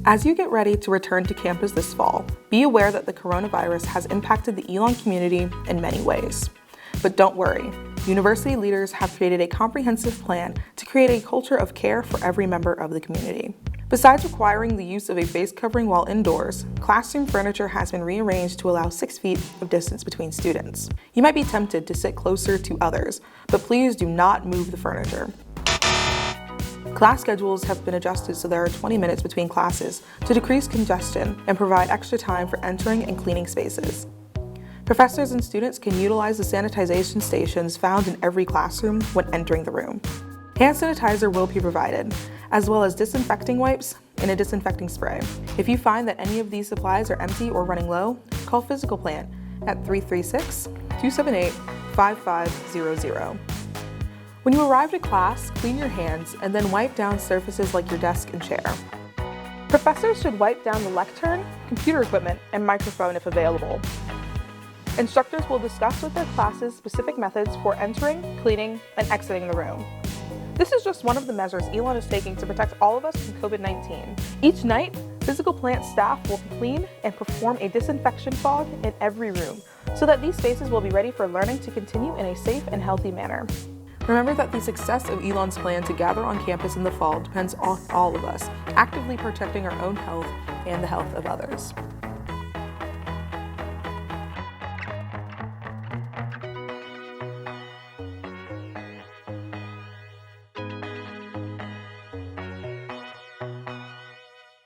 As you get ready to return to campus this fall, be aware that the coronavirus has impacted the Elon community in many ways. But don't worry, university leaders have created a comprehensive plan to create a culture of care for every member of the community. Besides requiring the use of a face covering while indoors, classroom furniture has been rearranged to allow 6 feet of distance between students. You might be tempted to sit closer to others, but please do not move the furniture. Class schedules have been adjusted so there are 20 minutes between classes to decrease congestion and provide extra time for entering and cleaning spaces. Professors and students can utilize the sanitization stations found in every classroom when entering the room. Hand sanitizer will be provided, as well as disinfecting wipes and a disinfecting spray. If you find that any of these supplies are empty or running low, call Physical Plant at 336-278-5500. When you arrive at class, clean your hands and then wipe down surfaces like your desk and chair. Professors should wipe down the lectern, computer equipment, and microphone if available. Instructors will discuss with their classes specific methods for entering, cleaning, and exiting the room. This is just one of the measures Elon is taking to protect all of us from COVID-19. Each night, Physical Plant staff will clean and perform a disinfection fog in every room so that these spaces will be ready for learning to continue in a safe and healthy manner. Remember that the success of Elon's plan to gather on campus in the fall depends on all of us actively protecting our own health and the health of others.